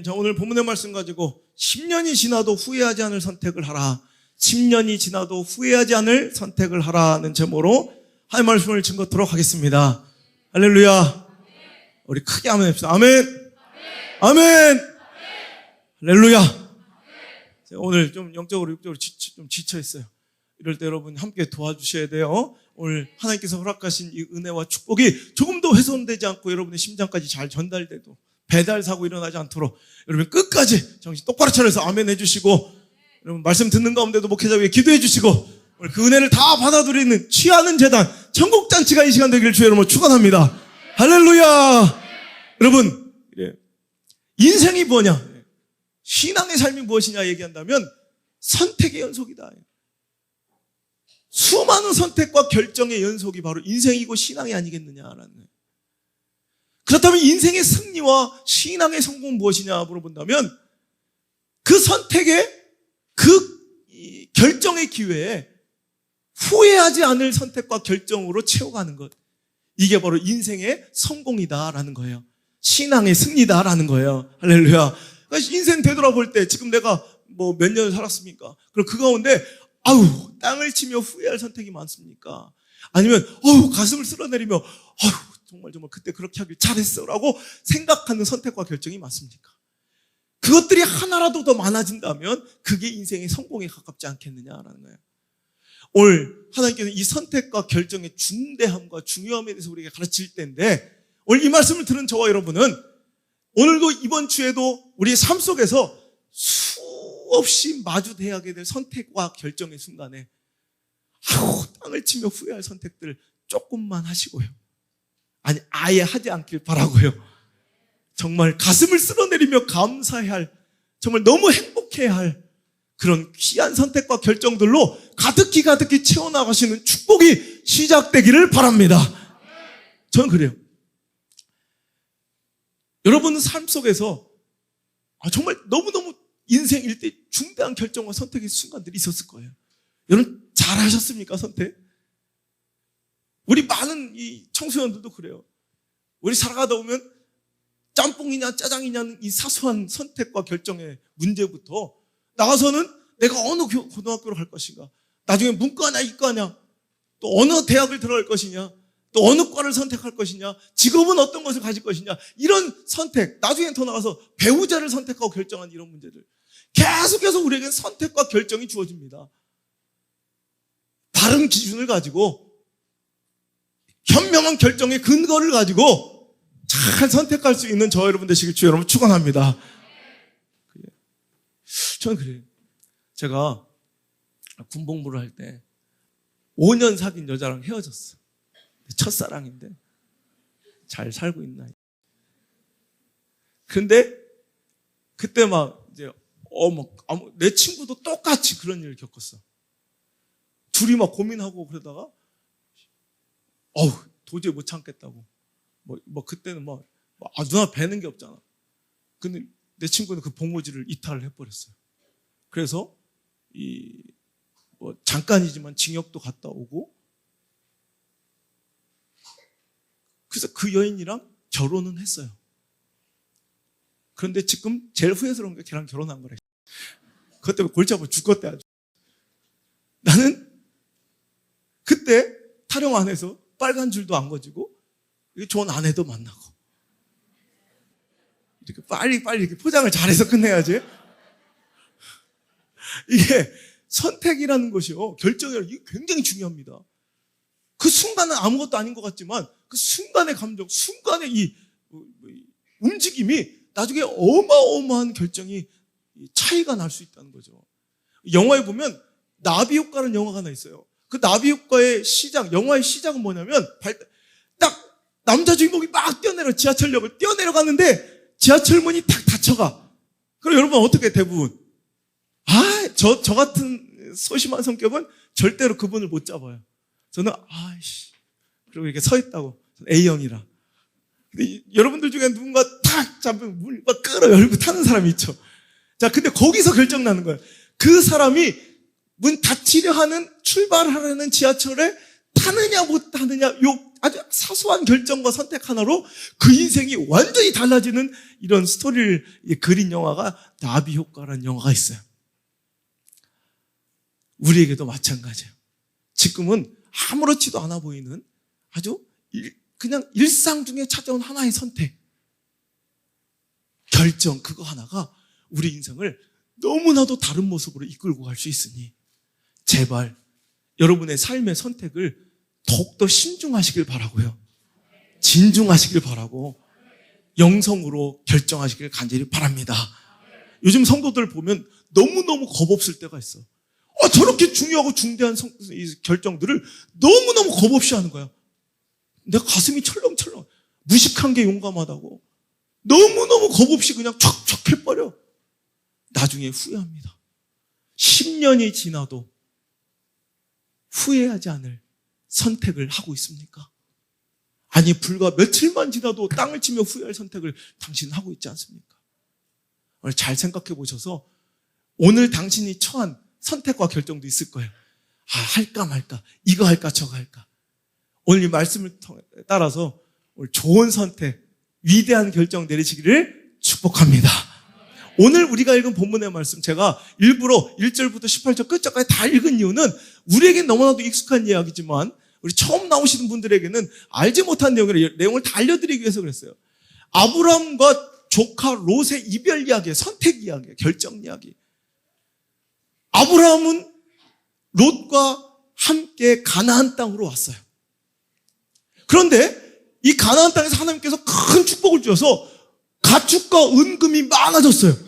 자, 오늘 본문의 말씀 가지고 10년이 지나도 후회하지 않을 선택을 하라. 10년이 지나도 후회하지 않을 선택을 하라는 제목으로 하나님의 말씀을 증거토록 하겠습니다. 할렐루야. 우리 크게 아멘 합시다. 아멘. 아멘. 할렐루야. 오늘 좀 영적으로 육적으로 좀 지쳐있어요. 이럴 때 여러분 함께 도와주셔야 돼요. 오늘 하나님께서 허락하신 이 은혜와 축복이 조금도 훼손되지 않고 여러분의 심장까지 잘 전달돼도 배달 사고 일어나지 않도록 여러분 끝까지 정신 똑바로 차려서 아멘 해주시고, 여러분 말씀 듣는 가운데도 목회자 위해 기도해 주시고, 오늘 그 은혜를 다 받아들이는 취하는 재단 천국 잔치가 이 시간 되기를 주의 이름으로 축원합니다. 할렐루야. 여러분, 인생이 뭐냐, 신앙의 삶이 무엇이냐 얘기한다면 선택의 연속이다. 수많은 선택과 결정의 연속이 바로 인생이고 신앙이 아니겠느냐라는 거예요. 그렇다면 인생의 승리와 신앙의 성공은 무엇이냐 물어본다면 그 선택의 그 결정의 기회에 후회하지 않을 선택과 결정으로 채워가는 것, 이게 바로 인생의 성공이다라는 거예요. 신앙의 승리다라는 거예요. 할렐루야. 그러니까 인생 되돌아볼 때 지금 내가 뭐 몇 년을 살았습니까? 그리고 그 가운데 땅을 치며 후회할 선택이 많습니까? 아니면 가슴을 쓸어내리며 정말 그때 그렇게 하길 잘했어라고 생각하는 선택과 결정이 많습니까? 그것들이 하나라도 더 많아진다면 그게 인생의 성공에 가깝지 않겠느냐라는 거예요. 오늘 하나님께서 이 선택과 결정의 중대함과 중요함에 대해서 우리에게 가르칠 때인데, 오늘 이 말씀을 들은 저와 여러분은 오늘도 이번 주에도 우리의 삶 속에서 수없이 마주대하게 될 선택과 결정의 순간에 땅을 치며 후회할 선택들을 조금만 하시고요, 아니 아예 하지 않길 바라고요. 정말 가슴을 쓸어내리며 감사해야 할, 정말 너무 행복해야 할 그런 귀한 선택과 결정들로 가득히 채워나가시는 축복이 시작되기를 바랍니다. 저는 그래요. 여러분은 삶 속에서 정말 너무너무 인생 일대 중대한 결정과 선택의 순간들이 있었을 거예요. 여러분 잘하셨습니까? 선택? 우리 많은 이 청소년들도 그래요. 우리 살아가다 보면 짬뽕이냐 짜장이냐는 이 사소한 선택과 결정의 문제부터 나가서는 내가 어느 고등학교로 갈 것인가, 나중에 문과냐 이과냐, 또 어느 대학을 들어갈 것이냐, 또 어느 과를 선택할 것이냐, 직업은 어떤 것을 가질 것이냐, 이런 선택, 나중에 더 나가서 배우자를 선택하고 결정한 이런 문제들, 계속해서 우리에게는 선택과 결정이 주어집니다. 바른 기준을 가지고 현명한 결정의 근거를 가지고 잘 선택할 수 있는 저 여러분 되시길 주 여러분 축원합니다. 저는 그래요. 제가 군복무를 할 때 5년 사귄 여자랑 헤어졌어. 첫사랑인데 잘 살고 있나. 근데 그때 막 이제 내 친구도 똑같이 그런 일을 겪었어. 둘이 막 고민하고 그러다가 도저히 못 참겠다고. 그때는 누나 뵈는 게 없잖아. 근데 내 친구는 그 봉오지를 이탈을 해버렸어요. 그래서 잠깐이지만 징역도 갔다 오고, 그래서 그 여인이랑 결혼은 했어요. 그런데 지금 제일 후회스러운 게 걔랑 결혼한 거래. 그것 때문에 골치 아파 죽겠대 아주. 나는 그때 타령 안 해서 빨간 줄도 안 거지고 좋은 아내도 만나고 이렇게 빨리 이렇게 포장을 잘해서 끝내야지. 이게 선택이라는 것이요, 결정이라는 게 굉장히 중요합니다. 그 순간은 아무것도 아닌 것 같지만 그 순간의 감정, 순간의 이 움직임이 나중에 어마어마한 결정이 차이가 날 수 있다는 거죠. 영화에 보면 나비 효과라는 영화가 하나 있어요. 그 나비 효과의 시작, 영화의 시작은 뭐냐면 딱 남자 주인공이 막 지하철역을 뛰어내려가는데 지하철 문이 탁 닫혀가. 그럼 여러분 어떻게 대부분? 저 같은 소심한 성격은 절대로 그분을 못 잡아요. 저는 그리고 이렇게 서 있다고. A형이라. 근데 여러분들 중에 누군가 탁 잡으면 문 막 끌어열고 타는 사람이 있죠. 자, 근데 거기서 결정나는 거예요. 그 사람이 문 닫히려 하는, 출발하려는 지하철에 탁 하느냐 못하느냐 요 아주 사소한 결정과 선택 하나로 그 인생이 완전히 달라지는 이런 스토리를 그린 영화가 나비 효과라는 영화가 있어요. 우리에게도 마찬가지예요. 지금은 아무렇지도 않아 보이는 아주 그냥 일상 중에 찾아온 하나의 선택, 결정, 그거 하나가 우리 인생을 너무나도 다른 모습으로 이끌고 갈 수 있으니 제발 여러분의 삶의 선택을 더욱더 신중하시길 바라고요. 진중하시길 바라고 영성으로 결정하시길 간절히 바랍니다. 요즘 성도들 보면 너무너무 겁없을 때가 있어. 저렇게 중요하고 중대한 결정들을 너무너무 겁없이 하는 거야. 내 가슴이 철렁철렁. 무식한 게 용감하다고. 너무너무 겁없이 그냥 척척 해버려. 나중에 후회합니다. 10년이 지나도 후회하지 않을 선택을 하고 있습니까? 아니, 불과 며칠만 지나도 땅을 치며 후회할 선택을 당신은 하고 있지 않습니까? 오늘 잘 생각해 보셔서 오늘 당신이 처한 선택과 결정도 있을 거예요. 할까 말까, 이거 할까 저거 할까. 오늘 이 말씀을 따라서 오늘 좋은 선택, 위대한 결정 내리시기를 축복합니다. 오늘 우리가 읽은 본문의 말씀, 제가 일부러 1절부터 18절 끝절까지 다 읽은 이유는 우리에겐 너무나도 익숙한 이야기지만 우리 처음 나오시는 분들에게는 알지 못한 내용을 다 알려드리기 위해서 그랬어요. 아브라함과 조카 롯의 이별 이야기예요. 선택 이야기예요. 결정 이야기. 아브라함은 롯과 함께 가나안 땅으로 왔어요. 그런데 이 가나안 땅에서 하나님께서 큰 축복을 주셔서 가축과 은금이 많아졌어요.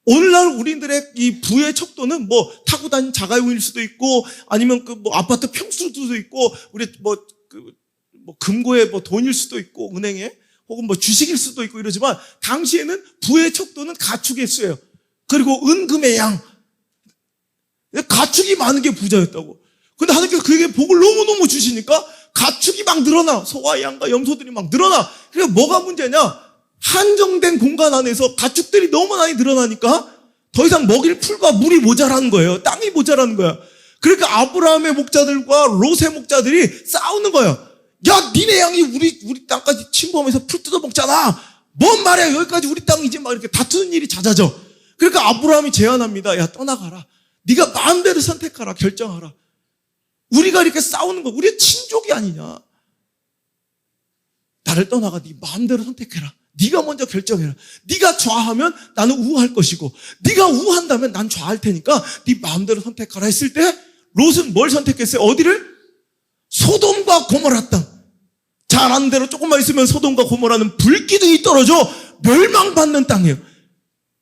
오늘날 우리들의 이 부의 척도는 뭐 타고 다니는 자가용일 수도 있고 아니면 아파트 평수도 있고 우리 금고에 돈일 수도 있고 은행에 혹은 주식일 수도 있고 이러지만 당시에는 부의 척도는 가축의 수예요. 그리고 은금의 양. 가축이 많은 게 부자였다고. 근데 하나님께서 그에게 복을 너무너무 주시니까 가축이 막 늘어나. 소와 양과 염소들이 막 늘어나. 그러니까 뭐가 문제냐? 한정된 공간 안에서 가축들이 너무 많이 늘어나니까 더 이상 먹일 풀과 물이 모자라는 거예요. 땅이 모자라는 거야. 그러니까 아브라함의 목자들과 롯의 목자들이 싸우는 거예요. 야, 니네 양이 우리 땅까지 침범해서 풀 뜯어 먹잖아. 뭔 말이야? 여기까지 우리 땅이지. 막 이렇게 다투는 일이 잦아져. 그러니까 아브라함이 제안합니다. 야, 떠나가라. 네가 마음대로 선택하라. 결정하라. 우리가 이렇게 싸우는 거, 우리의 친족이 아니냐. 나를 떠나가 네 마음대로 선택해라. 네가 먼저 결정해라. 네가 좌하면 나는 우할 것이고 네가 우한다면 난 좌할 테니까 네 마음대로 선택하라 했을 때 롯은 뭘 선택했어요? 어디를? 소돔과 고모라 땅. 잘 아는 대로 조금만 있으면 소돔과 고모라는 불기둥이 떨어져 멸망받는 땅이에요.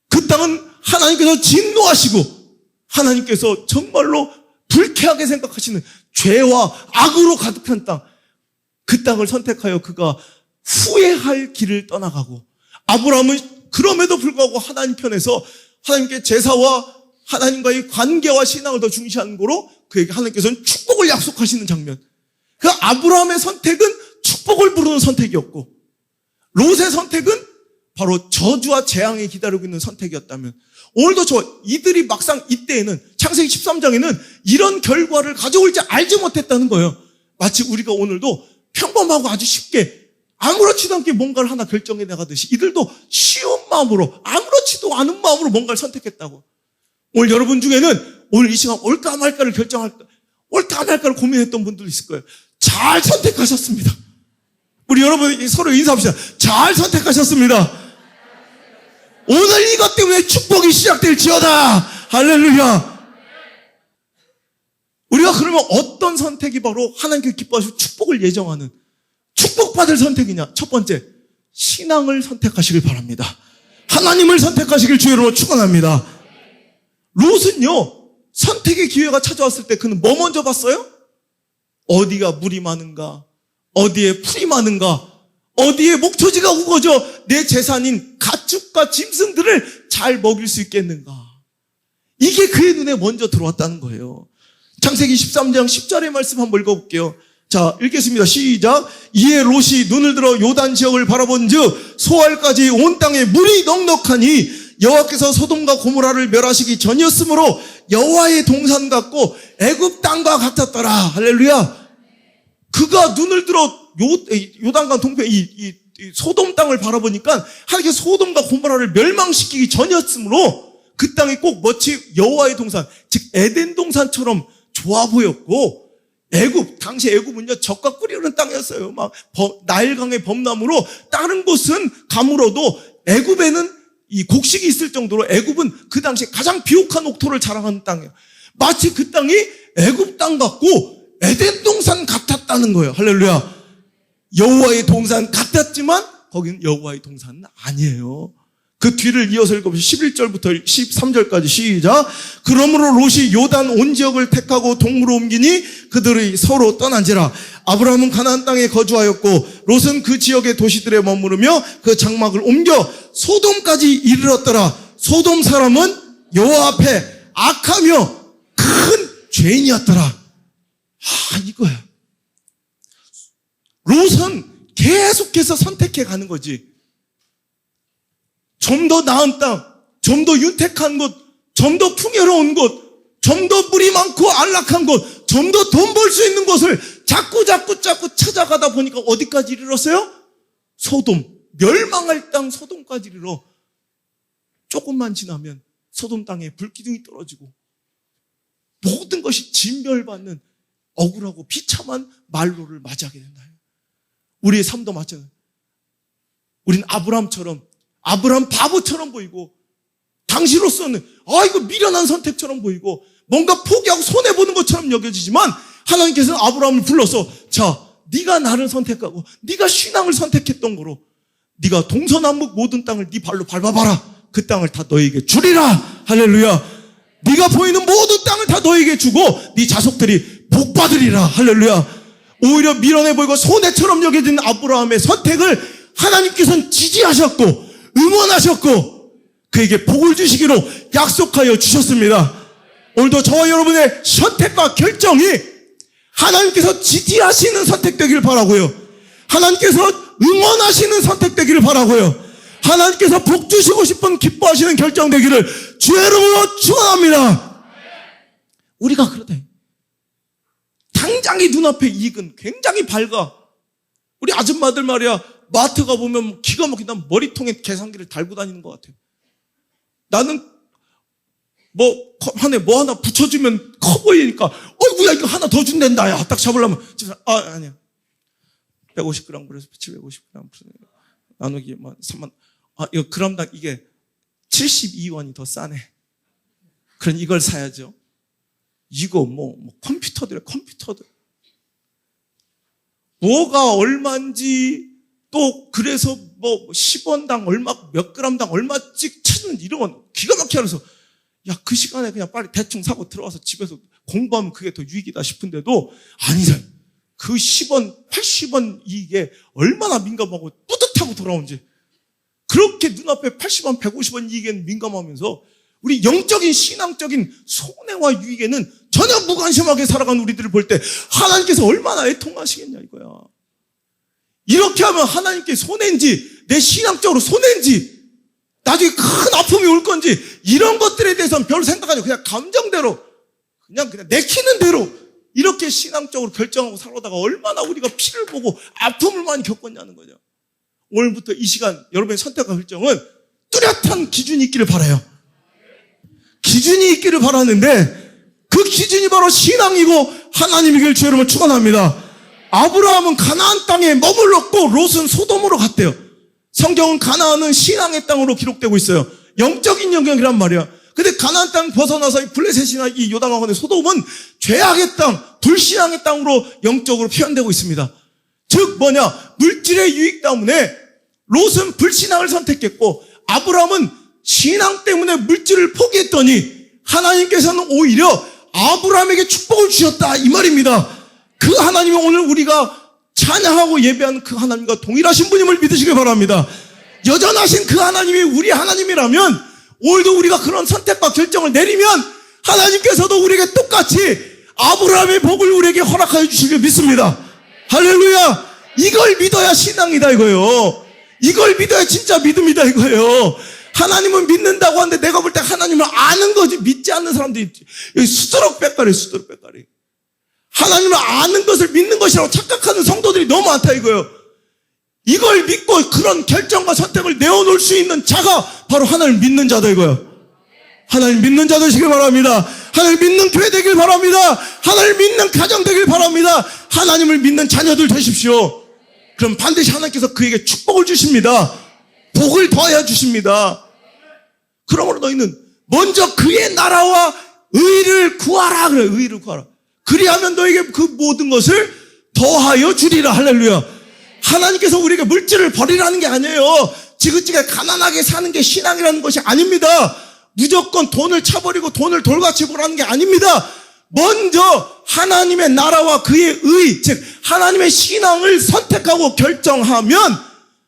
그 땅은 하나님께서 진노하시고 하나님께서 정말로 불쾌하게 생각하시는 죄와 악으로 가득한 땅. 그 땅을 선택하여 그가 후회할 길을 떠나가고 아브라함은 그럼에도 불구하고 하나님 편에서 하나님께 제사와 하나님과의 관계와 신앙을 더 중시하는 거로 그에게 하나님께서는 축복을 약속하시는 장면. 그 아브라함의 선택은 축복을 부르는 선택이었고 롯의 선택은 바로 저주와 재앙이 기다리고 있는 선택이었다면 오늘도 이들이 막상 이때에는 창세기 13장에는 이런 결과를 가져올지 알지 못했다는 거예요. 마치 우리가 오늘도 평범하고 아주 쉽게 아무렇지도 않게 뭔가를 하나 결정해 나가듯이 이들도 쉬운 마음으로 아무렇지도 않은 마음으로 뭔가를 선택했다고. 오늘 여러분 중에는 오늘 이 시간 올까 말까를 올까 말까를 고민했던 분들도 있을 거예요. 잘 선택하셨습니다. 우리 여러분 서로 인사합시다. 잘 선택하셨습니다. 오늘 이것 때문에 축복이 시작될지어다. 할렐루야. 우리가 그러면 어떤 선택이 바로 하나님께 기뻐하시고 축복을 예정하는 축복받을 선택이냐? 첫 번째, 신앙을 선택하시길 바랍니다. 하나님을 선택하시길 주의로 축원합니다. 롯은요, 선택의 기회가 찾아왔을 때 그는 뭐 먼저 봤어요? 어디가 물이 많은가? 어디에 풀이 많은가? 어디에 목초지가 우거져 내 재산인 가축과 짐승들을 잘 먹일 수 있겠는가? 이게 그의 눈에 먼저 들어왔다는 거예요. 창세기 13장 10절의 말씀 한번 읽어볼게요. 자, 읽겠습니다. 시작. 이에 롯이 눈을 들어 요단 지역을 바라본즉 소알까지 온 땅에 물이 넉넉하니 여호와께서 소돔과 고모라를 멸하시기 전이었으므로 여호와의 동산 같고 애굽 땅과 같았더라. 할렐루야. 그가 눈을 들어 요단강 동편 이 소돔 땅을 바라보니까 하나님께서 소돔과 고모라를 멸망시키기 전이었으므로 그 땅이 꼭 마치 여호와의 동산, 즉 에덴 동산처럼 좋아 보였고, 당시 애굽은요 젖과 꿀이 흐르는 땅이었어요. 막 나일강의 범람으로 다른 곳은 가물어도 애굽에는 이 곡식이 있을 정도로 애굽은 그 당시에 가장 비옥한 옥토를 자랑하는 땅이에요. 마치 그 땅이 애굽 땅 같고 에덴 동산 같았다는 거예요. 할렐루야. 여호와의 동산 같았지만 거기는 여호와의 동산은 아니에요. 그 뒤를 이어서 읽어보시죠. 11절부터 13절까지 시작. 그러므로 롯이 요단 온 지역을 택하고 동으로 옮기니 그들이 서로 떠난지라. 아브라함은 가나안 땅에 거주하였고 롯은 그 지역의 도시들에 머무르며 그 장막을 옮겨 소돔까지 이르렀더라. 소돔 사람은 여호와 앞에 악하며 큰 죄인이었더라. 이거야. 롯은 계속해서 선택해 가는 거지. 좀 더 나은 땅, 좀 더 윤택한 곳, 좀 더 풍요로운 곳, 좀 더 물이 많고 안락한 곳, 좀 더 돈 벌 수 있는 곳을 자꾸 찾아가다 보니까 어디까지 이르렀어요? 소돔, 멸망할 땅 소돔까지 이르러 조금만 지나면 소돔 땅에 불기둥이 떨어지고 모든 것이 진멸받는 억울하고 비참한 말로를 맞이하게 된다. 우리의 삶도 마찬가지예요. 우린 아브라함 바보처럼 보이고, 당시로서는 이거 미련한 선택처럼 보이고 뭔가 포기하고 손해보는 것처럼 여겨지지만 하나님께서는 아브라함을 불러서 자, 네가 나를 선택하고 네가 신앙을 선택했던 거로 네가 동서남북 모든 땅을 네 발로 밟아봐라. 그 땅을 다 너에게 주리라. 할렐루야. 네가 보이는 모든 땅을 다 너에게 주고 네 자손들이 복받으리라. 할렐루야. 오히려 미련해 보이고 손해처럼 여겨진 아브라함의 선택을 하나님께서는 지지하셨고 응원하셨고 그에게 복을 주시기로 약속하여 주셨습니다. 오늘도 저와 여러분의 선택과 결정이 하나님께서 지지하시는 선택되기를 바라고요. 하나님께서 응원하시는 선택되기를 바라고요. 하나님께서 복 주시고 싶은 기뻐하시는 결정되기를 주의 이름으로 축원합니다. 우리가 그러다 당장의 눈앞에 이익은 굉장히 밝아. 우리 아줌마들 말이야, 마트 가보면 기가 막히게 난 머리통에 계산기를 달고 다니는 것 같아요. 나는 한 해 뭐 하나 붙여주면 커 보이니까 어이구야 이거 하나 더 준댄다. 야, 딱 잡으려면 아니야. 150g 그래서 750g 나누기 3만. 이거 그람당 이게 72원이 더 싸네. 그럼 이걸 사야죠. 이거 컴퓨터들 뭐가 얼마인지 또 그래서 10원당 얼마 몇 그램당 얼마씩 치는 이런 기가 막히게 하면서 야, 그 시간에 그냥 빨리 대충 사고 들어와서 집에서 공부하면 그게 더 유익이다 싶은데도 아니다. 그 10원, 80원 이익에 얼마나 민감하고 뿌듯하고 돌아온지. 그렇게 눈앞에 80원, 150원 이익에는 민감하면서 우리 영적인 신앙적인 손해와 유익에는 전혀 무관심하게 살아가는 우리들을 볼 때 하나님께서 얼마나 애통하시겠냐 이거야. 이렇게 하면 하나님께 손해인지 내 신앙적으로 손해인지 나중에 큰 아픔이 올 건지 이런 것들에 대해서는 별 생각하지 그냥 감정대로 그냥 내키는 대로 이렇게 신앙적으로 결정하고 살아다가 얼마나 우리가 피를 보고 아픔을 많이 겪었냐는 거죠. 오늘부터 이 시간 여러분의 선택과 결정은 뚜렷한 기준이 있기를 바라요. 기준이 있기를 바라는데 그 기준이 바로 신앙이고 하나님이길 주의 이름으로 축원합니다. 아브라함은 가나안 땅에 머물렀고 롯은 소돔으로 갔대요. 성경은 가나안은 신앙의 땅으로 기록되고 있어요. 영적인 영역이란 말이야. 근데 가나안 땅 벗어나서 이 블레셋이나 이 요단강의 소돔은 죄악의 땅, 불신앙의 땅으로 영적으로 표현되고 있습니다. 즉 물질의 유익 때문에 롯은 불신앙을 선택했고 아브라함은 신앙 때문에 물질을 포기했더니 하나님께서는 오히려 아브라함에게 축복을 주셨다 이 말입니다. 그 하나님이 오늘 우리가 찬양하고 예배하는 그 하나님과 동일하신 분임을 믿으시길 바랍니다. 여전하신 그 하나님이 우리 하나님이라면 오늘도 우리가 그런 선택과 결정을 내리면 하나님께서도 우리에게 똑같이 아브라함의 복을 우리에게 허락하여 주시길 믿습니다. 할렐루야. 이걸 믿어야 신앙이다 이거예요. 이걸 믿어야 진짜 믿음이다 이거예요. 하나님은 믿는다고 하는데 내가 볼 때 하나님을 아는 거지 믿지 않는 사람들이 있지. 여기 수두룩 빽가리. 하나님을 아는 것을 믿는 것이라고 착각하는 성도들이 너무 많다 이거예요. 이걸 믿고 그런 결정과 선택을 내어놓을 수 있는 자가 바로 하나님을 믿는 자다 이거예요. 하나님 믿는 자 되시길 바랍니다. 하나님 믿는 교회 되길 바랍니다. 하나님 믿는 가정 되길 바랍니다. 하나님을 믿는 자녀들 되십시오. 그럼 반드시 하나님께서 그에게 축복을 주십니다. 복을 더하여 주십니다. 그러므로 너희는 먼저 그의 나라와 의를 구하라 그래요. 의를 구하라. 그리하면 너에게 그 모든 것을 더하여 주리라. 할렐루야. 하나님께서 우리에게 물질을 버리라는 게 아니에요. 지긋지긋 가난하게 사는 게 신앙이라는 것이 아닙니다. 무조건 돈을 차버리고 돈을 돌같이 보라는 게 아닙니다. 먼저 하나님의 나라와 그의 의, 즉 하나님의 신앙을 선택하고 결정하면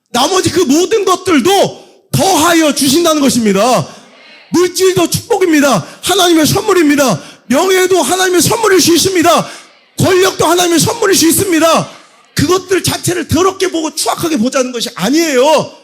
나머지 그 모든 것들도 더하여 주신다는 것입니다. 물질도 축복입니다. 하나님의 선물입니다. 명예도 하나님의 선물일 수 있습니다. 권력도 하나님의 선물일 수 있습니다. 그것들 자체를 더럽게 보고 추악하게 보자는 것이 아니에요.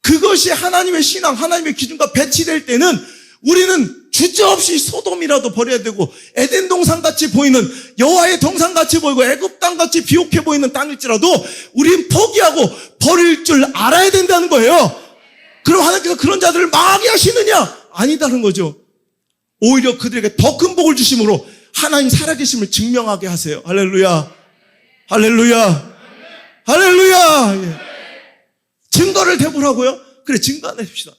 그것이 하나님의 신앙, 하나님의 기준과 배치될 때는 우리는 주저없이 소돔이라도 버려야 되고 에덴 동산같이 보이는 여호와의 동산같이 보이고 애굽 땅같이 비옥해 보이는 땅일지라도 우리는 포기하고 버릴 줄 알아야 된다는 거예요. 그럼 하나님께서 그런 자들을 망하게 하시느냐? 아니다는 거죠. 오히려 그들에게 더 큰 복을 주심으로 하나님 살아계심을 증명하게 하세요. 할렐루야. 할렐루야. 할렐루야. 예. 증거를 대보라고요? 그래, 증거 내십시다.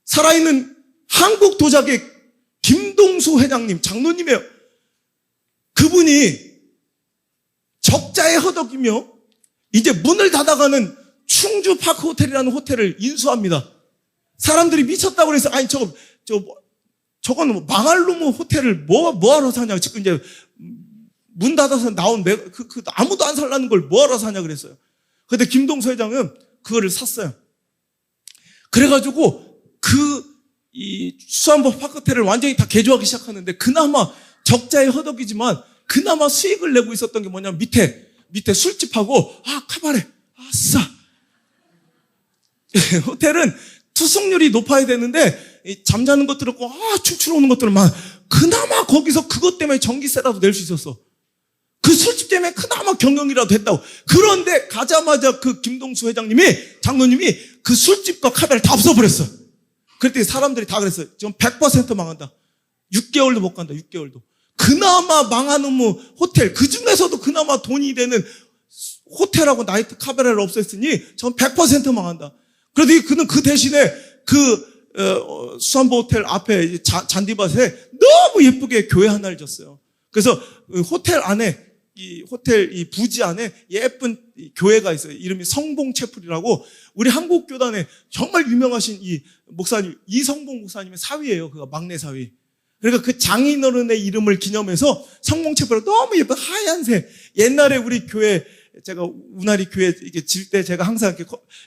살아있는 한국 도자기 김동수 회장님, 장로님이에요. 그분이 적자의 허덕이며 이제 문을 닫아가는 충주 파크 호텔이라는 호텔을 인수합니다. 사람들이 미쳤다고 그래서 아니 저건 뭐 망할 놈의 호텔을 뭐하러 사냐. 지금 이제 문 닫아서 나온 아무도 안 살라는 걸 뭐하러 사냐 그랬어요. 근데 김동수 회장은 그거를 샀어요. 그래가지고 이 수안보 파크호텔을 완전히 다 개조하기 시작하는데 그나마 적자의 허덕이지만 그나마 수익을 내고 있었던 게 뭐냐면 밑에 술집하고 카바레 아싸 호텔은 투숙률이 높아야 되는데 잠자는 것들 없고 춤추러 오는 것들만 그나마 거기서 그것 때문에 전기세라도 낼 수 있었어. 그 술집 때문에 그나마 경영이라도 했다고. 그런데 가자마자 그 김동수 장로님이 그 술집과 카바레를 다 없애버렸어요. 그랬더니 사람들이 다 그랬어요. 지금 100% 망한다. 6개월도 못 간다. 6개월도. 그나마 망하는 호텔, 그 중에서도 그나마 돈이 되는 호텔하고 나이트 카바레를 없앴으니 전 100% 망한다. 그런데 그는 그 대신에 수안보 호텔 앞에 잔디밭에 너무 예쁘게 교회 하나를 졌어요. 그래서 호텔 안에 호텔 부지 안에 예쁜 교회가 있어요. 이름이 성봉채플이라고 우리 한국 교단에 정말 유명하신 이 목사님, 이성봉 목사님의 사위예요. 그가 막내 사위. 그러니까 그 장인어른의 이름을 기념해서 성봉채플을 너무 예쁜 하얀색. 옛날에 우리 교회 제가 운하리 교회 이렇게 질 때 제가 항상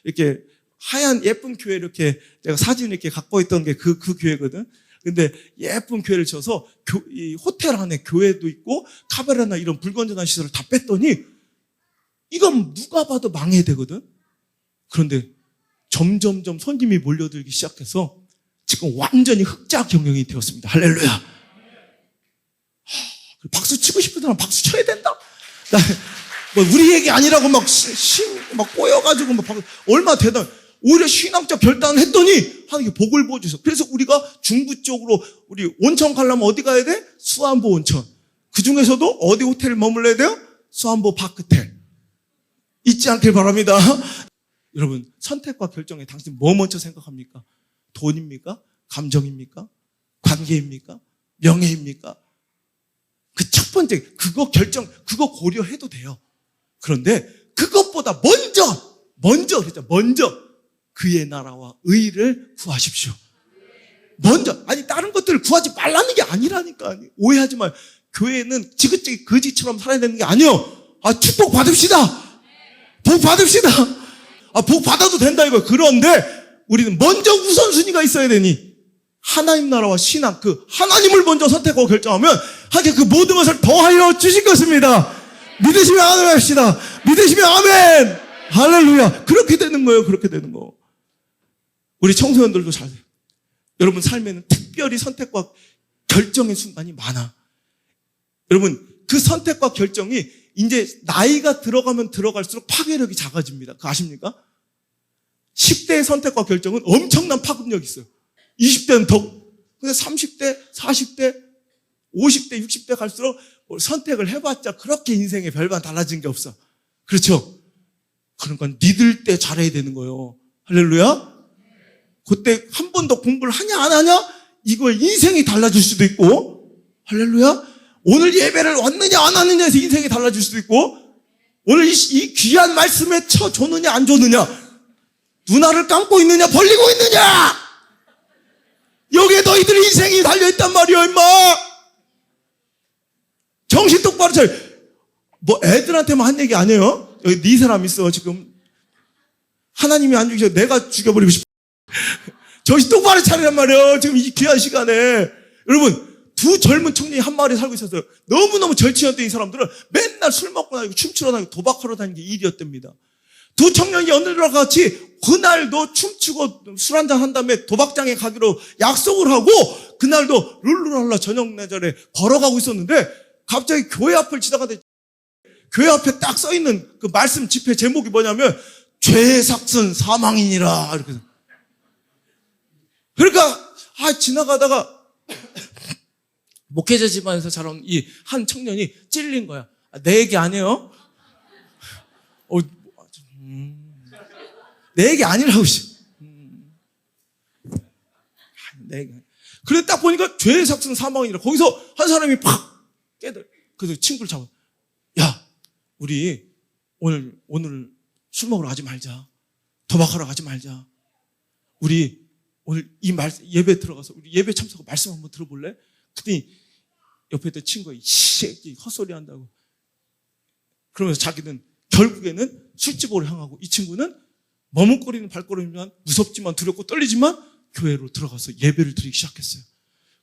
이렇게 하얀 예쁜 교회 이렇게 제가 사진 이렇게 갖고 있던 게 그 교회거든. 근데 예쁜 교회를 쳐서 이 호텔 안에 교회도 있고 카바레나 이런 불건전한 시설을 다 뺐더니 이건 누가 봐도 망해야 되거든. 그런데 점점점 손님이 몰려들기 시작해서 지금 완전히 흑자 경영이 되었습니다. 할렐루야. 박수 치고 싶은 사람 박수 쳐야 된다. 뭐 우리 얘기 아니라고 막 꼬여가지고 얼마 대단. 오히려 신앙적 결단을 했더니 하나님께 복을 부어주셔서. 그래서 우리가 중부 쪽으로 우리 온천 가려면 어디 가야 돼? 수안보 온천. 그 중에서도 어디 호텔을 머물러야 돼요? 수안보 파크텔. 잊지 않길 바랍니다. 여러분, 선택과 결정에 당신 뭐 먼저 생각합니까? 돈입니까? 감정입니까? 관계입니까? 명예입니까? 그 첫 번째, 그거 고려해도 돼요. 그런데 그것보다 먼저 그의 나라와 의를 구하십시오. 먼저, 다른 것들을 구하지 말라는 게 아니라니까. 오해하지 말. 교회는 지긋지긋 거지처럼 살아야 되는 게 아니에요. 축복 받읍시다. 복 받읍시다. 복 받아도 된다 이거. 그런데 우리는 먼저 우선순위가 있어야 되니 하나님 나라와 신앙, 그 하나님을 먼저 선택하고 결정하면 하게 그 모든 것을 더하여 주실 것입니다. 믿으시면 아멘 합시다. 믿으시면 아멘. 할렐루야. 그렇게 되는 거예요. 그렇게 되는 거. 우리 청소년들도 잘 돼요. 여러분 삶에는 특별히 선택과 결정의 순간이 많아. 여러분 그 선택과 결정이 이제 나이가 들어가면 들어갈수록 파괴력이 작아집니다. 그거 아십니까? 10대의 선택과 결정은 엄청난 파급력이 있어요. 20대는 더. 근데 30대, 40대, 50대, 60대 갈수록 선택을 해봤자 그렇게 인생에 별반 달라진 게 없어. 그렇죠? 그러니까 믿을 때 잘해야 되는 거예요. 할렐루야? 그때 한 번 더 공부를 하냐 안 하냐? 이걸 인생이 달라질 수도 있고, 할렐루야? 오늘 예배를 왔느냐 안 왔느냐에서 인생이 달라질 수도 있고, 오늘 이 귀한 말씀에 쳐줬느냐 안 줬느냐, 눈알을 감고 있느냐 벌리고 있느냐, 여기에 너희들의 인생이 달려있단 말이야 임마. 정신 똑바로 차려. 뭐 애들한테만 한 얘기 아니에요. 여기 네 사람 있어 지금. 하나님이 안 죽이셔 내가 죽여버리고 싶어. 정신 똑바로 차리란 말이에요. 지금 이 귀한 시간에. 여러분, 두 젊은 청년이 한 마을에 살고 있었어요. 너무너무 절친했던 이 사람들은 맨날 술 먹고 다니고 춤추러 다니고 도박하러 다니는 게 일이었답니다. 두 청년이 어느날 같이 그날도 춤추고 술 한잔 한 다음에 도박장에 가기로 약속을 하고, 그날도 룰루랄라 저녁 내절에 걸어가고 있었는데 갑자기 교회 앞을 지나가는데 교회 앞에 딱 써있는 그 말씀 집회 제목이 뭐냐면 죄의 삭은 사망이니라. 이렇게. 그러니까 지나가다가 목회자 집안에서 자라온 이 한 청년이 찔린 거야. 내 얘기 아니에요? 내 얘기 아니라고. 내 얘기. 그래 딱 보니까 죄의 삭은 사망이니라. 거기서 한 사람이 팍 깨달아. 그래서 친구를 잡아. 야, 우리 오늘 술 먹으러 가지 말자. 도박하러 가지 말자. 우리 오늘 이 예배 들어가서 우리 예배 참석하고 말씀 한번 들어볼래? 그랬더니 옆에 있던 친구가 이 헛소리 한다고. 그러면서 자기는 결국에는 술집으로 향하고, 이 친구는 머뭇거리는 발걸음이지만 무섭지만 두렵고 떨리지만 교회로 들어가서 예배를 드리기 시작했어요.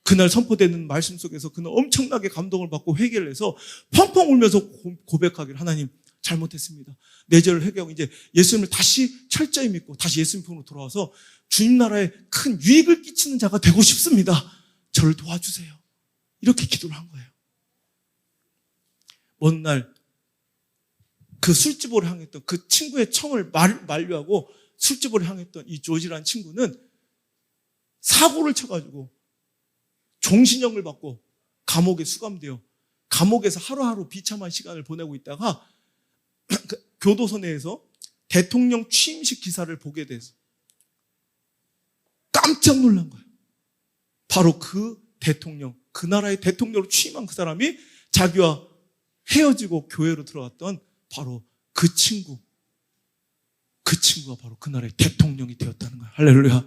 그날 선포되는 말씀 속에서 그는 엄청나게 감동을 받고 회개를 해서 펑펑 울면서 고백하기를, 하나님 잘못했습니다. 내 죄를 회개하고 이제 예수님을 다시 철저히 믿고 다시 예수님 편으로 돌아와서 주님 나라에 큰 유익을 끼치는 자가 되고 싶습니다. 저를 도와주세요. 이렇게 기도를 한 거예요. 어느 날 그 술집으로 향했던 그 친구의 청을 만류하고 술집으로 향했던 이 조지라는 친구는 사고를 쳐가지고 종신형을 받고 감옥에 수감되어 감옥에서 하루하루 비참한 시간을 보내고 있다가 교도소 내에서 대통령 취임식 기사를 보게 돼서 깜짝 놀란 거예요. 바로 그 대통령, 그 나라의 대통령으로 취임한 그 사람이 자기와 헤어지고 교회로 들어갔던 바로 그 친구가 바로 그 나라의 대통령이 되었다는 거예요. 할렐루야.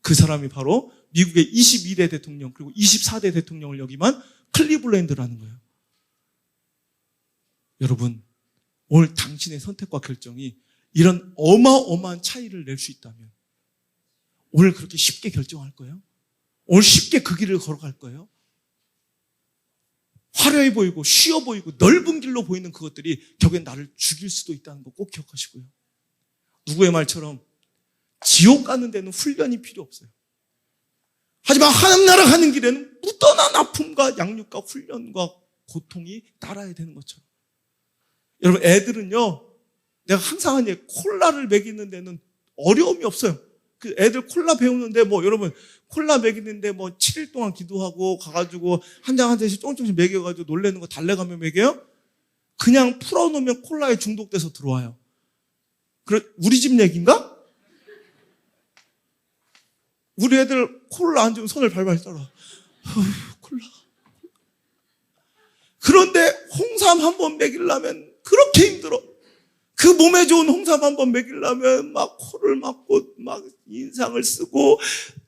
그 사람이 바로 미국의 22대 대통령 그리고 24대 대통령을 역임한 클리블랜드라는 거예요. 여러분, 오늘 당신의 선택과 결정이 이런 어마어마한 차이를 낼 수 있다면 오늘 그렇게 쉽게 결정할 거예요? 오늘 쉽게 그 길을 걸어갈 거예요? 화려해 보이고 쉬워 보이고 넓은 길로 보이는 그것들이 결국엔 나를 죽일 수도 있다는 거 꼭 기억하시고요. 누구의 말처럼 지옥 가는 데는 훈련이 필요 없어요. 하지만 하나님 나라 가는 길에는 무던한 아픔과 양육과 훈련과 고통이 따라야 되는 것처럼. 여러분, 애들은요, 내가 항상 하는 얘기, 콜라를 먹이는 데는 어려움이 없어요. 그 애들 콜라 배우는데 여러분 콜라 먹이는데 7일 동안 기도하고 가가지고 한 장 한 잔씩 조금씩 먹여가지고 놀래는 거 달래가며 먹여요? 그냥 풀어놓으면 콜라에 중독돼서 들어와요. 우리 집 얘기인가? 우리 애들 콜라 안 주면 손을 발발 떨어. 콜라. 그런데 홍삼 한 번 먹이려면 그렇게 힘들어. 그 몸에 좋은 홍삼 한 번 먹이려면 막 코를 막고 막 인상을 쓰고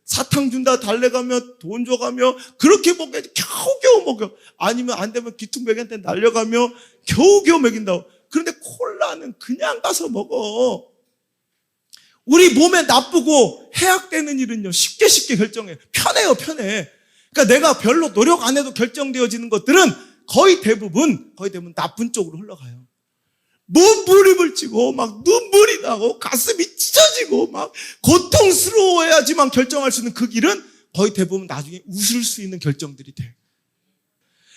사탕 준다 달래가며 돈 줘가며 그렇게 먹여야지 겨우겨우 먹여. 아니면 안 되면 기퉁백이한테 날려가며 겨우겨우 먹인다고. 그런데 콜라는 그냥 가서 먹어. 우리 몸에 나쁘고 해악되는 일은요 쉽게 결정해. 편해요, 편해. 그러니까 내가 별로 노력 안 해도 결정되어지는 것들은 거의 대부분 나쁜 쪽으로 흘러가요. 몸부림을 치고 막 눈물이 나고 가슴이 찢어지고 막 고통스러워야지만 결정할 수 있는 그 길은 거의 대부분 나중에 웃을 수 있는 결정들이 돼.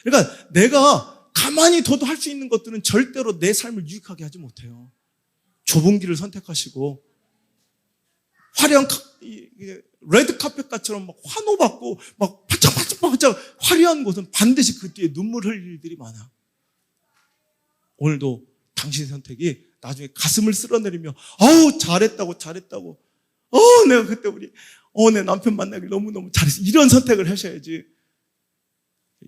그러니까 내가 가만히 둬도 할 수 있는 것들은 절대로 내 삶을 유익하게 하지 못해요. 좁은 길을 선택하시고 화려한 레드 카펫같처럼 막 환호받고 막 바짝바짝 화려한 곳은 반드시 그 뒤에 눈물 흘릴 일들이 많아. 오늘도 당신의 선택이 나중에 가슴을 쓸어내리며 아우 잘했다고 내가 그때 내 남편 만나길 너무너무 잘했어 이런 선택을 하셔야지.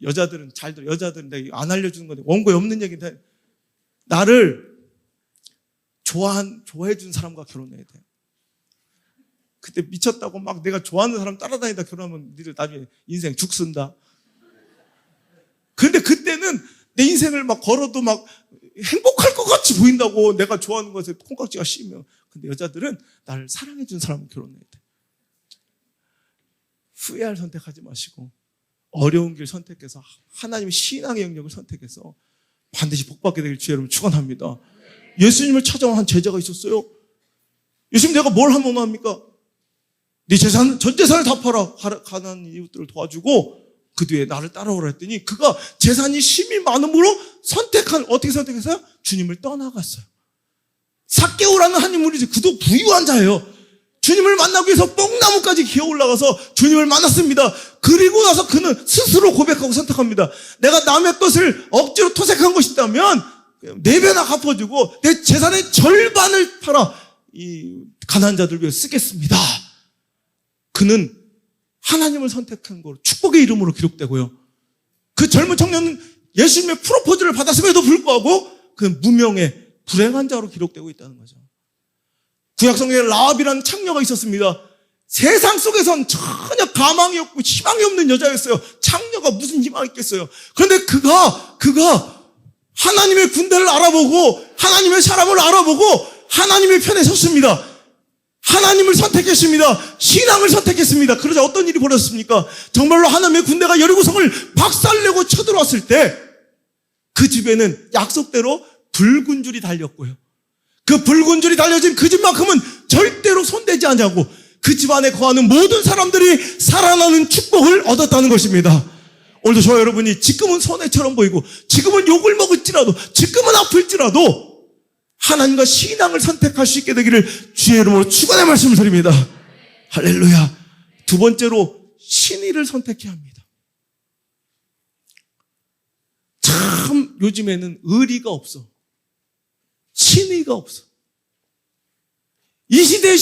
여자들은 잘 들어. 여자들은 내가 안 알려주는 건데 원고에 없는 얘기인데 나를 좋아해 준 사람과 결혼해야 돼. 그때 미쳤다고 막 내가 좋아하는 사람 따라다니다 결혼하면 니들 나중에 인생 죽순다. 근데 그때는 내 인생을 막 걸어도 막 행복할 것 같이 보인다고 내가 좋아하는 것에 콩깍지가 씌면. 근데 여자들은 나를 사랑해 준 사람과 결혼해야 돼. 후회할 선택하지 마시고 어려운 길 선택해서 하나님의 신앙의 영역을 선택해서 반드시 복받게 되길 주의 이름으로 축원합니다. 예수님을 찾아온 한 제자가 있었어요. 예수님 내가 뭘 하면 합니까? 네 재산, 전 재산을 다 팔아. 가난한 이웃들을 도와주고 그 뒤에 나를 따라오라 했더니 그가 재산이 심히 많음으로 어떻게 선택했어요? 주님을 떠나갔어요. 삭개오라는 한 인물이지. 그도 부유한 자예요. 주님을 만나기 위해서 뽕나무까지 기어 올라가서 주님을 만났습니다. 그리고 나서 그는 스스로 고백하고 선택합니다. 내가 남의 것을 억지로 토색한 것이 있다면 4배나 갚아주고 내 재산의 절반을 팔아 이 가난한 자들 위해 쓰겠습니다. 그는 하나님을 선택한 거로 축복의 이름으로 기록되고요. 그 젊은 청년은 예수님의 프로포즈를 받았음에도 불구하고 그는 무명의 불행한 자로 기록되고 있다는 거죠. 구약성경에 라합이라는 창녀가 있었습니다. 세상 속에선 전혀 가망이 없고 희망이 없는 여자였어요. 창녀가 무슨 희망이 있겠어요. 그런데 그가 하나님의 군대를 알아보고 하나님의 사람을 알아보고 하나님의 편에 섰습니다. 하나님을 선택했습니다. 신앙을 선택했습니다. 그러자 어떤 일이 벌어졌습니까? 정말로 하나님의 군대가 여리고성을 박살내고 쳐들어왔을 때 그 집에는 약속대로 붉은 줄이 달렸고요. 그 붉은 줄이 달려진 그 집만큼은 절대로 손대지 않냐고 그 집 안에 거하는 모든 사람들이 살아나는 축복을 얻었다는 것입니다. 오늘도 저와 여러분이 지금은 손해처럼 보이고 지금은 욕을 먹을지라도 지금은 아플지라도 하나님과 신앙을 선택할 수 있게 되기를 주의 이름으로 축원의 말씀을 드립니다. 할렐루야. 두 번째로 신의를 선택해야 합니다. 참 요즘에는 의리가 없어. 신의가 없어. 이 시대에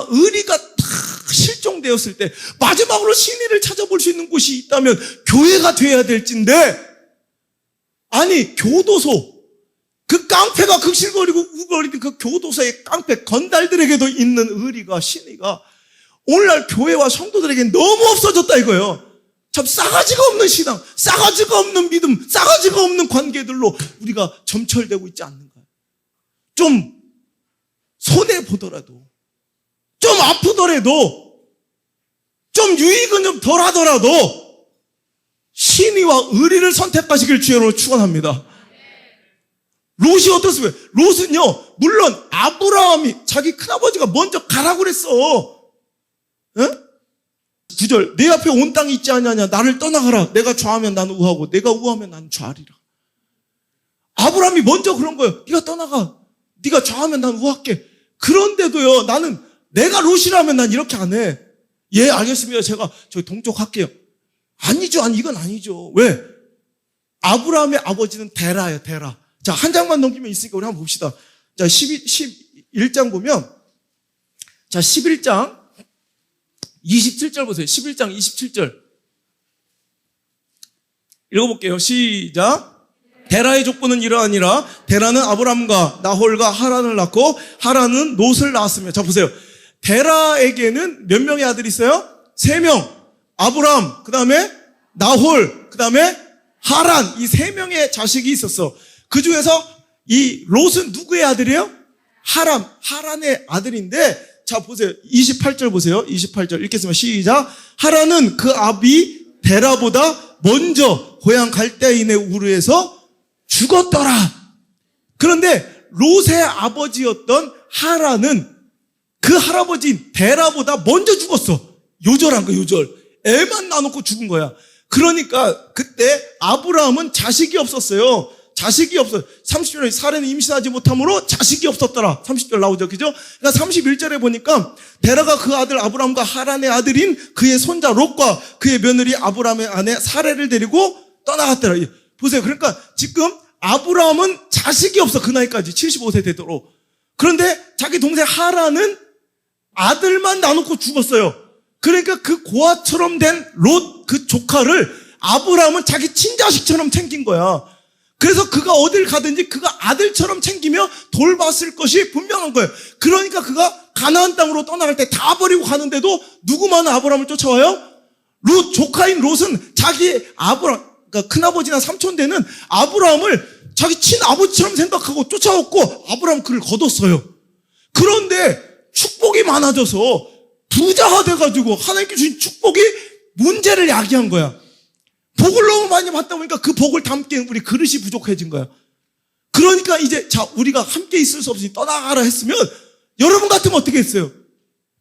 의리가 다 실종되었을 때 마지막으로 신의를 찾아볼 수 있는 곳이 있다면 교회가 돼야 될진데 아니 교도소 그 깡패가 극실거리고 우거리는 그 교도소의 깡패 건달들에게도 있는 의리가 신의가 오늘날 교회와 성도들에게 너무 없어졌다 이거예요. 참 싸가지가 없는 신앙, 싸가지가 없는 믿음, 싸가지가 없는 관계들로 우리가 점철되고 있지 않는가요? 좀 손해보더라도 좀 아프더라도 좀 유익은 좀 덜하더라도 신의와 의리를 선택하시길 주여로 축원합니다. 롯이 어떻습니까? 롯은요 물론 아브라함이 자기 큰아버지가 먼저 가라고 그랬어. 응? 9절 내 앞에 온 땅이 있지 않느냐 나를 떠나가라. 내가 좌하면 나는 우하고 내가 우하면 나는 좌하리라. 아브라함이 먼저 그런 거예요. 네가 떠나가. 네가 좌하면 난 우할게. 그런데도요 나는 내가 롯이라면 난 이렇게 안 해. 예 알겠습니다. 제가 저기 동쪽 할게요. 아니죠. 이건 아니죠. 왜? 아브라함의 아버지는 데라예요. 데라. 자, 한 장만 넘기면 있으니까 우리 한번 봅시다. 자, 11장 보면 자 11장 27절 보세요. 11장 27절 읽어볼게요. 시작. 데라의 족보는 이러하니라. 데라는 아브람과 나홀과 하란을 낳고 하란은 롯을 낳았으며. 자 보세요. 데라에게는 몇 명의 아들이 있어요? 3명. 아브람, 그 다음에 나홀, 그 다음에 하란. 이 3명의 자식이 있었어. 그 중에서 이 롯은 누구의 아들이에요? 하란의 아들인데 자 보세요. 28절 보세요. 28절 읽겠습니다. 시작. 하란은 그 아비 데라보다 먼저 고향 갈대인의 우르에서 죽었더라. 그런데 롯의 아버지였던 하란은 그 할아버지인 데라보다 먼저 죽었어. 요절한 거야. 요절. 애만 낳아놓고 죽은 거야. 그러니까 그때 아브라함은 자식이 없었어요. 자식이 없어요. 30절에 사례는 임신하지 못함으로 자식이 없었더라. 30절 나오죠. 그죠? 그러니까 31절에 보니까 데라가 그 아들 아브라함과 하란의 아들인 그의 손자 롯과 그의 며느리 아브라함의 아내 사례를 데리고 떠나갔더라. 보세요. 그러니까 지금 아브라함은 자식이 없어. 그 나이까지 75세 되도록. 그런데 자기 동생 하란은 아들만 나놓고 죽었어요. 그러니까 그 고아처럼 된 롯 그 조카를 아브라함은 자기 친자식처럼 챙긴 거야. 그래서 그가 어딜 가든지 그가 아들처럼 챙기며 돌봤을 것이 분명한 거예요. 그러니까 그가 가나안 땅으로 떠나갈 때 다 버리고 가는데도 누구만 아브라함을 쫓아와요? 롯, 조카인 롯은 자기 아브라함, 그러니까 큰아버지나 삼촌 되는 아브라함을 자기 친아버지처럼 생각하고 쫓아왔고 아브라함 그를 거뒀어요. 그런데 축복이 많아져서 부자가 돼가지고 하나님께 주신 축복이 문제를 야기한 거야. 복을 너무 많이 받다 보니까 그 복을 담기엔 우리 그릇이 부족해진 거야. 그러니까 이제 우리가 함께 있을 수 없으니 떠나가라 했으면 여러분 같으면 어떻게 했어요?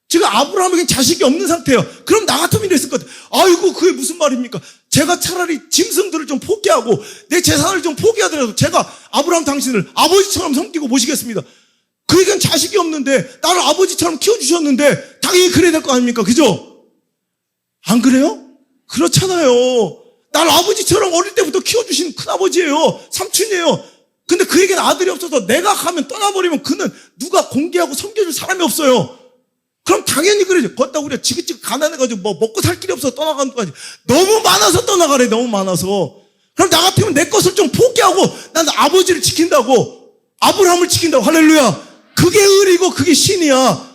지금 아브라함에게 자식이 없는 상태예요. 그럼 나 같으면 이랬을 것 같아요. 아이고 그게 무슨 말입니까? 제가 차라리 짐승들을 좀 포기하고 내 재산을 좀 포기하더라도 제가 아브라함 당신을 아버지처럼 섬기고 모시겠습니다. 그에겐 자식이 없는데 나를 아버지처럼 키워주셨는데 당연히 그래야 될 거 아닙니까? 그죠? 안 그래요? 그렇잖아요. 날 아버지처럼 어릴 때부터 키워주신 큰아버지예요. 삼촌이에요. 근데 그에겐 아들이 없어서 내가 가면 떠나버리면 그는 누가 공개하고 섬겨줄 사람이 없어요. 그럼 당연히 그러죠. 걷다 우리가 지긋지긋 가난해가지고 뭐 먹고 살 길이 없어서 떠나가는 거지. 너무 많아서 떠나가래. 너무 많아서. 그럼 나 같으면 내 것을 좀 포기하고 난 아버지를 지킨다고 아브라함을 지킨다고. 할렐루야. 그게 의리고 그게 신이야.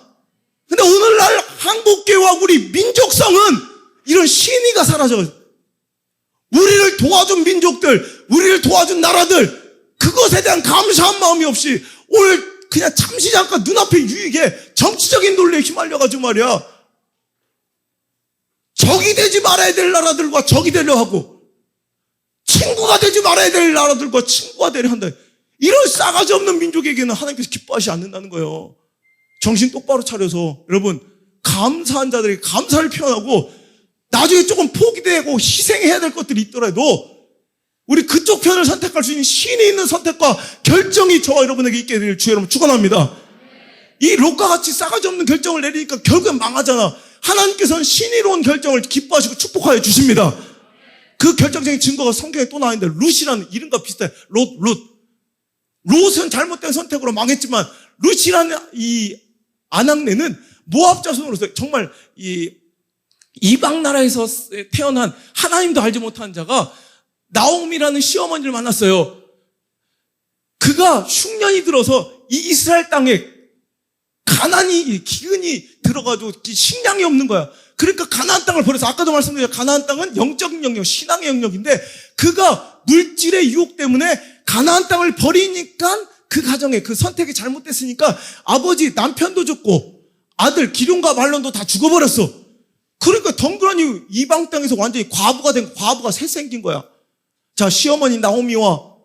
근데 오늘날 한국교회와 우리 민족성은 이런 신의가 사라져가지고 우리를 도와준 민족들, 우리를 도와준 나라들, 그것에 대한 감사한 마음이 없이 오늘 그냥 잠시 잠깐 눈앞의 유익에 정치적인 논리에 휘말려가지고 말이야. 적이 되지 말아야 될 나라들과 적이 되려 하고 친구가 되지 말아야 될 나라들과 친구가 되려 한다. 이런 싸가지 없는 민족에게는 하나님께서 기뻐하지 않는다는 거예요. 정신 똑바로 차려서 여러분 감사한 자들에게 감사를 표현하고 나중에 조금 포기되고 희생해야 될 것들이 있더라도 우리 그쪽 편을 선택할 수 있는 신이 있는 선택과 결정이 저와 여러분에게 있게 되길 주의 이름으로 축원합니다. 이 롯과 같이 싸가지 없는 결정을 내리니까 결국엔 망하잖아. 하나님께서는 신의로운 결정을 기뻐하시고 축복하여 주십니다. 그 결정적인 증거가 성경에 또 나와 있는데 룻이라는 이름과 비슷해. 롯은 잘못된 선택으로 망했지만 룻이라는 이 아낙네는 모압 자손으로서 정말 이 이방 나라에서 태어난 하나님도 알지 못한 자가 나옴이라는 시어머니를 만났어요. 그가 흉년이 들어서 이 이스라엘 땅에 가난이 기근이 들어가지고 식량이 없는 거야. 그러니까 가나안 땅을 버려서 아까도 말씀드렸죠. 가나안 땅은 영적인 영역, 신앙의 영역인데 그가 물질의 유혹 때문에 가나안 땅을 버리니까 그 가정에 그 선택이 잘못됐으니까 아버지 남편도 죽고 아들 기럝과 말론도 다 죽어버렸어. 그러니까 덩그러니 이방 땅에서 완전히 과부가 된 과부가 새 생긴 거야. 자, 시어머니 나오미와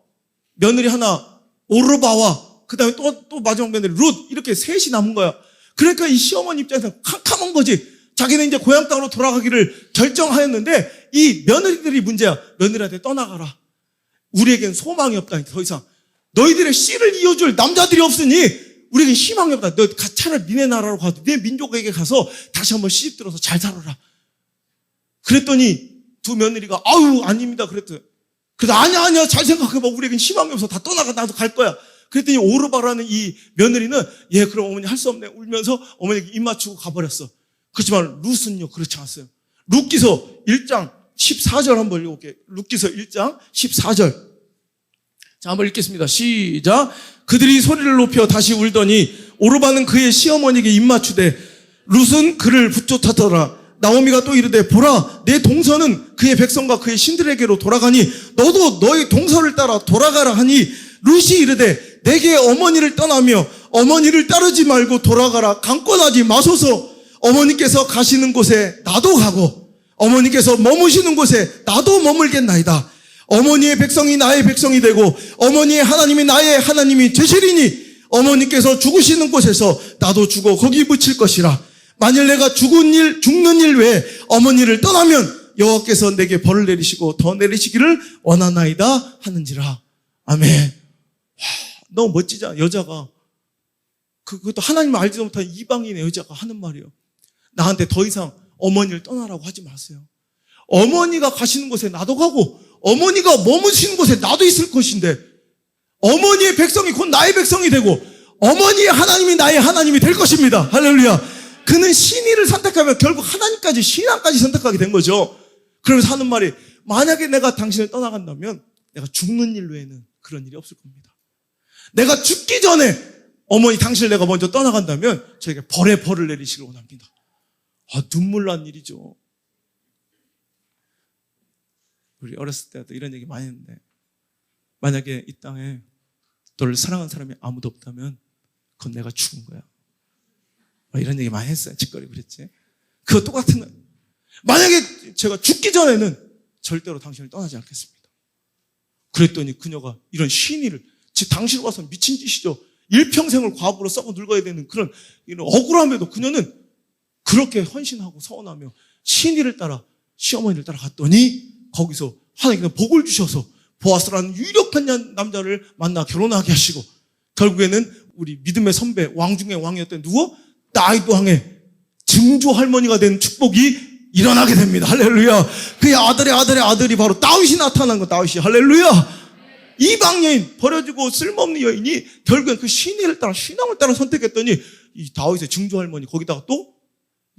며느리 하나 오르바와 그다음에 또 마지막 며느리 룻 이렇게 셋이 남은 거야. 그러니까 이 시어머니 입장에서 캄캄한 거지. 자기는 이제 고향 땅으로 돌아가기를 결정하였는데 이 며느리들이 문제야. 며느리한테 떠나가라. 우리에겐 소망이 없다. 더 이상 너희들의 씨를 이어줄 남자들이 없으니 우리에겐 희망이 없다. 너 차라리 니네 나라로 가도 내 민족에게 가서 다시 한번 시집 들어서 잘 살아라. 그랬더니 두 며느리가 아유 아닙니다. 그랬더니 그래서 아니야 잘 생각해봐. 우리에겐 희망이 없어. 다 떠나가. 나도 갈 거야. 그랬더니 오르바라는 이 며느리는 예 그럼 어머니 할 수 없네 울면서 어머니에게 입 맞추고 가버렸어. 그렇지만 룻은요 그렇지 않았어요. 룻기서 1장 14절 한번 읽어볼게요. 룻기서 1장 14절. 자 한번 읽겠습니다. 시작. 그들이 소리를 높여 다시 울더니 오르바는 그의 시어머니에게 입 맞추되 룻은 그를 붙쫓았더라. 나오미가 또 이르되 보라 내 동서는 그의 백성과 그의 신들에게로 돌아가니 너도 너의 동서를 따라 돌아가라 하니 룻이 이르되 내게 어머니를 떠나며 어머니를 따르지 말고 돌아가라. 강권하지 마소서. 어머니께서 가시는 곳에 나도 가고 어머니께서 머무시는 곳에 나도 머물겠나이다. 어머니의 백성이 나의 백성이 되고 어머니의 하나님이 나의 하나님이 되시리니 어머니께서 죽으시는 곳에서 나도 죽어 거기 묻힐 것이라. 만일 내가 죽는 일 외에 어머니를 떠나면 여호와께서 내게 벌을 내리시고 더 내리시기를 원하나이다 하는지라. 아멘. 너무 멋지잖아. 여자가 그것도 하나님을 알지도 못한 이방인의 여자가 하는 말이에요. 나한테 더 이상 어머니를 떠나라고 하지 마세요. 어머니가 가시는 곳에 나도 가고 어머니가 머무시는 곳에 나도 있을 것인데 어머니의 백성이 곧 나의 백성이 되고 어머니의 하나님이 나의 하나님이 될 것입니다. 할렐루야. 그는 신의를 선택하면 결국 하나님까지 신앙까지 선택하게 된 거죠. 그러면서 하는 말이 만약에 내가 당신을 떠나간다면 내가 죽는 일 외에는 그런 일이 없을 겁니다. 내가 죽기 전에 어머니 당신을 내가 먼저 떠나간다면 저에게 벌의 벌을 내리시길 원합니다. 눈물 난 일이죠. 우리 어렸을 때도 이런 얘기 많이 했는데 만약에 이 땅에 너를 사랑하는 사람이 아무도 없다면 그건 내가 죽은 거야. 이런 얘기 많이 했어요. 짓거리고 그랬지. 그거 똑같은 거예요. 만약에 제가 죽기 전에는 절대로 당신을 떠나지 않겠습니다. 그랬더니 그녀가 이런 신의를 당신을 와서 미친 짓이죠. 일평생을 과부로 썩어 늙어야 되는 그런 이런 억울함에도 그녀는 그렇게 헌신하고 서원하며 신의를 따라 시어머니를 따라갔더니 거기서 하나님께서 복을 주셔서 보아스라는 유력한 남자를 만나 결혼하게 하시고 결국에는 우리 믿음의 선배 왕 중에 왕이었던 누구? 다윗 왕의 증조 할머니가 된 축복이 일어나게 됩니다. 할렐루야. 그의 아들의 아들의 아들이 바로 다윗이 나타난 거. 다윗이. 할렐루야. 이방 여인, 버려지고 쓸모없는 여인이 결국엔 그 신의를 따라 신앙을 따라 선택했더니 이 다윗의 증조 할머니 거기다가 또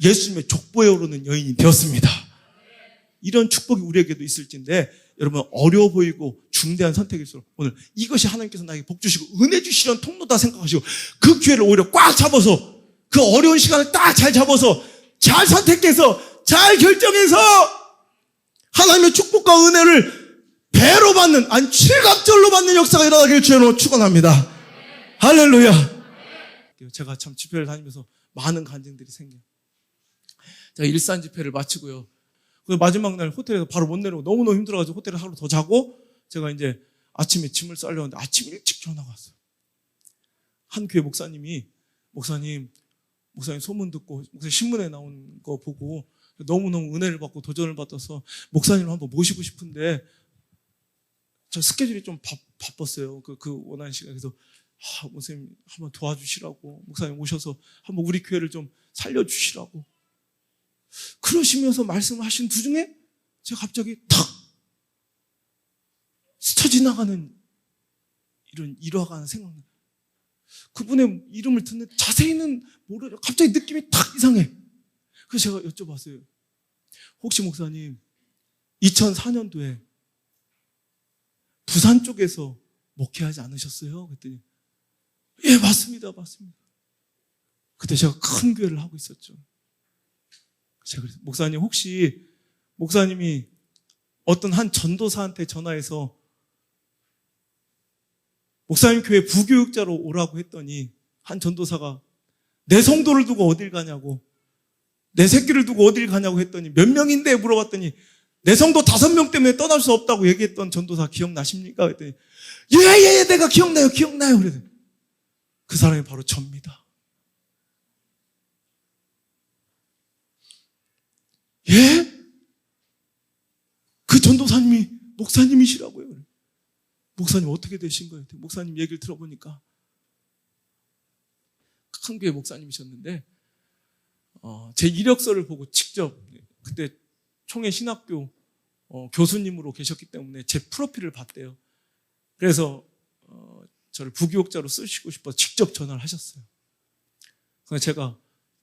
예수님의 족보에 오르는 여인이 되었습니다. 이런 축복이 우리에게도 있을진데 여러분 어려워 보이고 중대한 선택일수록 오늘 이것이 하나님께서 나에게 복 주시고 은혜 주시려는 통로다 생각하시고 그 기회를 오히려 꽉 잡아서 그 어려운 시간을 딱 잘 잡아서 잘 선택해서 잘 결정해서 하나님의 축복과 은혜를 배로 받는 아니 칠갑절로 받는 역사가 일어나길 주여 축원합니다. 할렐루야. 제가 참 집회를 다니면서 많은 간증들이 생겨요. 제가 일산 집회를 마치고요. 그 마지막 날 호텔에서 바로 못 내려오고 너무너무 힘들어가지고 호텔에 하루 더 자고 제가 이제 아침에 짐을 싸려는데 아침 일찍 전화가 왔어요. 한 교회 목사님 소문 듣고 목사님 신문에 나온 거 보고 너무너무 은혜를 받고 도전을 받아서 목사님을 한번 모시고 싶은데 저 스케줄이 좀 바빴어요. 그 원하는 시간에. 그래서 목사님 한번 도와주시라고 목사님 오셔서 한번 우리 교회를 좀 살려주시라고 그러시면서 말씀하신 도중에 제가 갑자기 탁 스쳐 지나가는 이런 일화가 하나 생각나요. 그분의 이름을 듣는 자세히는 모르죠. 갑자기 느낌이 탁 이상해. 그래서 제가 여쭤봤어요. 혹시 목사님 2004년도에 부산 쪽에서 목회하지 않으셨어요? 그랬더니 예 맞습니다. 그때 제가 큰 교회를 하고 있었죠. 제가 그랬어요. 목사님 혹시 목사님이 어떤 한 전도사한테 전화해서 목사님 교회 부교육자로 오라고 했더니 한 전도사가 내 성도를 두고 어딜 가냐고 내 새끼를 두고 어딜 가냐고 했더니 몇 명인데 물어봤더니 내 성도 5명 때문에 떠날 수 없다고 얘기했던 전도사 기억나십니까? 그랬더니 예 내가 기억나요. 그래서 그 사람이 바로 접니다. 예? 그 전도사님이 목사님이시라고요. 목사님 어떻게 되신 거예요? 목사님 얘기를 들어보니까 큰 교회 목사님이셨는데 제 이력서를 보고 직접 그때 총회 신학교 교수님으로 계셨기 때문에 제 프로필을 봤대요. 그래서 저를 부교육자로 쓰시고 싶어서 직접 전화를 하셨어요. 그래서 제가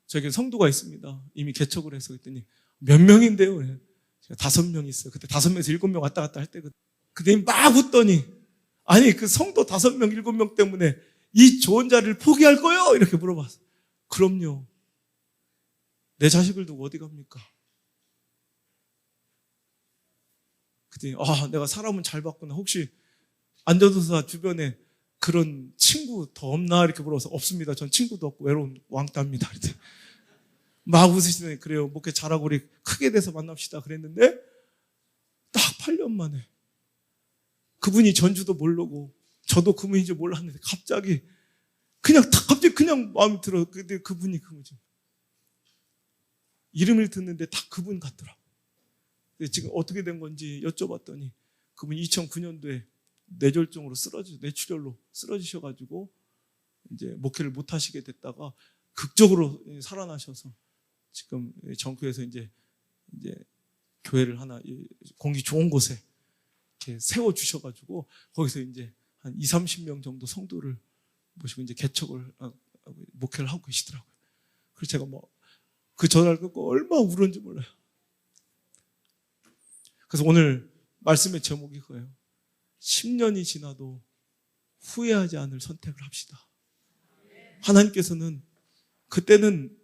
저에게 성도가 있습니다. 이미 개척을 해서 그랬더니 몇 명인데요? 제가 5명 있어요. 그때 5명에서 7명 왔다 갔다 할 때 그때 막 웃더니 아니 그 성도 5명 7명 때문에 이 좋은 자리를 포기할 거요? 이렇게 물어봤어요. 그럼요. 내 자식을 두고 어디 갑니까? 그랬더니 내가 사람은 잘 봤구나. 혹시 안전도사 주변에 그런 친구 더 없나? 이렇게 물어서 없습니다. 전 친구도 없고 외로운 왕따입니다. 그랬더니 막 웃으시더니 그래요. 목회 잘하고 우리 크게 돼서 만납시다. 그랬는데 딱 8년 만에 그분이 전주도 모르고 저도 그분인지 몰랐는데 갑자기 그냥 마음이 들어. 근데 그분이 그거죠. 이름을 듣는데 딱 그분 같더라고. 지금 어떻게 된 건지 여쭤봤더니 그분이 2009년도에 뇌졸중으로 뇌출혈로 쓰러지셔가지고 이제 목회를 못 하시게 됐다가 극적으로 살아나셔서 지금 정교에서 이제 교회를 하나 공기 좋은 곳에 이렇게 세워 주셔가지고 거기서 이제 한 20-30명 정도 성도를 모시고 이제 개척을 목회를 하고 계시더라고요. 그래서 제가 그 전화를 끊고 얼마나 울었는지 몰라요. 그래서 오늘 말씀의 제목이 그거예요. 10년이 지나도 후회하지 않을 선택을 합시다. 하나님께서는 그때는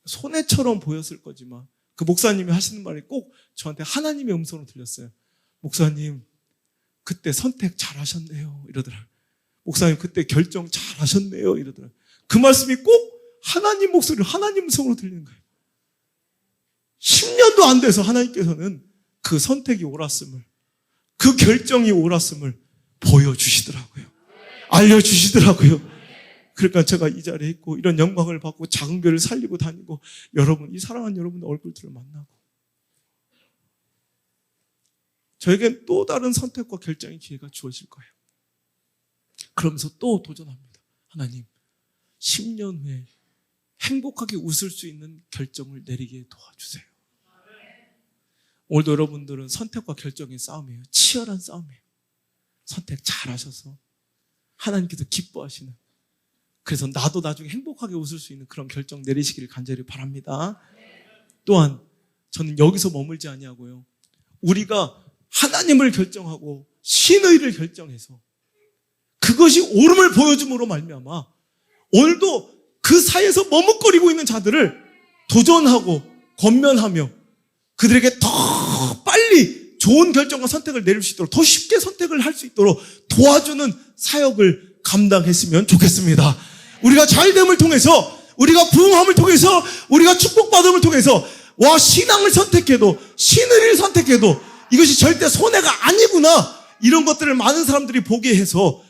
손해처럼 보였을 거지만 그 목사님이 하시는 말이 꼭 저한테 하나님의 음성으로 들렸어요. 목사님 그때 선택 잘하셨네요 이러더라고요. 목사님 그때 결정 잘하셨네요 이러더라고요. 그 말씀이 꼭 하나님 목소리로 하나님 음성으로 들리는 거예요. 10년도 안 돼서 하나님께서는 그 선택이 옳았음을, 그 결정이 옳았음을 보여주시더라고요. 알려주시더라고요. 그러니까 제가 이 자리에 있고 이런 영광을 받고 작은 교회를 살리고 다니고 여러분, 이 사랑하는 여러분의 얼굴들을 만나고 저에겐 또 다른 선택과 결정의 기회가 주어질 거예요. 그러면서 또 도전합니다. 하나님, 10년 후에 행복하게 웃을 수 있는 결정을 내리게 도와주세요. 오늘도 여러분들은 선택과 결정의 싸움이에요. 치열한 싸움이에요. 선택 잘하셔서 하나님께서 기뻐하시는, 그래서 나도 나중에 행복하게 웃을 수 있는 그런 결정 내리시기를 간절히 바랍니다. 또한 저는 여기서 머물지 아니하고요, 우리가 하나님을 결정하고 신의를 결정해서 그것이 옳음을 보여줌으로 말미암아 오늘도 그 사이에서 머뭇거리고 있는 자들을 도전하고 권면하며 그들에게 더 빨리 좋은 결정과 선택을 내릴 수 있도록, 더 쉽게 선택을 할 수 있도록 도와주는 사역을 감당했으면 좋겠습니다. 우리가 잘됨을 통해서, 우리가 부흥함을 통해서, 우리가 축복받음을 통해서 신앙을 선택해도, 신의를 선택해도 이것이 절대 손해가 아니구나, 이런 것들을 많은 사람들이 보게 해서